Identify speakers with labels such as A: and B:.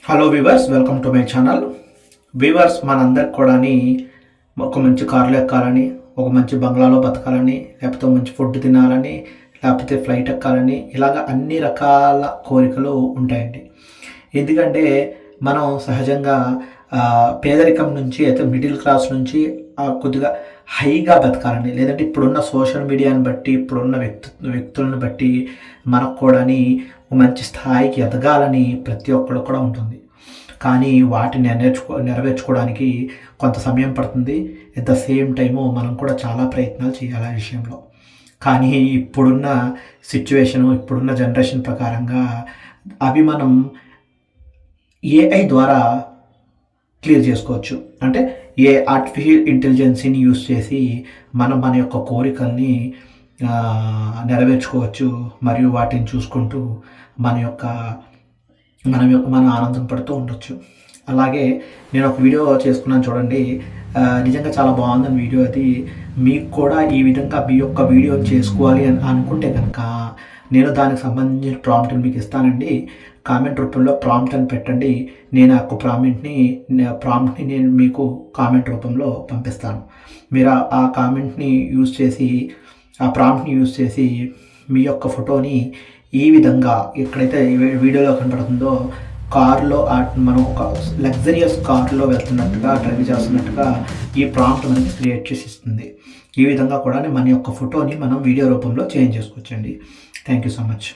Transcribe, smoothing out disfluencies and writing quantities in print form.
A: Hello viewers, welcome to my channel. Viewers, మనందరికి కూడా ఒక మంచి కారులో ఎక్కాలని, ఒక మంచి బంగ్లాలో బతకాలని, లేకపోతే మంచి ఫుడ్ తినాలని, లేకపోతే ఫ్లైట్ ఎక్కాలని, ఇలాగ అన్ని రకాల కోరికలు ఉంటాయండి. ఎందుకంటే మనం సహజంగా పేదరికం నుంచి అయితే మిడిల్ క్లాస్ నుంచి కొద్దిగా హైగా బతకాలని, లేదంటే ఇప్పుడున్న సోషల్ మీడియాని బట్టి, ఇప్పుడున్న వ్యక్తులను బట్టి మనకు కూడా మంచి స్థాయికి ఎదగాలని ప్రతి ఒక్కళ్ళు కూడా ఉంటుంది. కానీ వాటిని నెరవేర్చుకోవడానికి కొంత సమయం పడుతుంది. ఎట్ ద సేమ్ టైము మనం కూడా చాలా ప్రయత్నాలు చేయాలి ఆ విషయంలో. కానీ ఇప్పుడున్న సిచ్యువేషను, ఇప్పుడున్న జనరేషన్ ప్రకారంగా అవి మనం ఏఐ ద్వారా క్లియర్ చేసుకోవచ్చు. అంటే ఆర్టిఫిషియల్ ఇంటెలిజెన్సీని యూస్ చేసి మన యొక్క కోరికల్ని నెరవేర్చుకోవచ్చు. మరియు వాటిని చూసుకుంటూ మన ఆనందం పడుతూ ఉండొచ్చు. అలాగే నేను ఒక వీడియో చేసుకున్నాను చూడండి. నిజంగా చాలా బాగుందని వీడియో అది. మీకు కూడా ఈ విధంగా మీ యొక్క వీడియో చేసుకోవాలి అని అనుకుంటే కనుక నేను దానికి సంబంధించిన ప్రాంప్ట్ని మీకు ఇస్తానండి. కామెంట్ రూపంలో ప్రాంప్ట్ అని పెట్టండి. నేను ఆ యొక్క ప్రాంప్ట్ని నేను మీకు కామెంట్ రూపంలో పంపిస్తాను. మీరు ఆ కామెంట్ని యూజ్ చేసి, ఆ ప్రాంప్ట్ని యూజ్ చేసి మీ యొక్క ఫోటోని ఈ విధంగా ఎక్కడైతే వీడియోలో కనపడుతుందో కారులో, మనం ఒక లగ్జరియస్ కారులో వెళ్తున్నట్టుగా, డ్రైవ్ చేస్తున్నట్టుగా ఈ ప్రాంప్ట్ మనకి క్రియేట్ చేసి ఇస్తుంది. ఈ విధంగా కూడా మన యొక్క ఫోటోని మనం వీడియో రూపంలో చేంజ్ చేసుకోవచ్చండి. Thank you so much.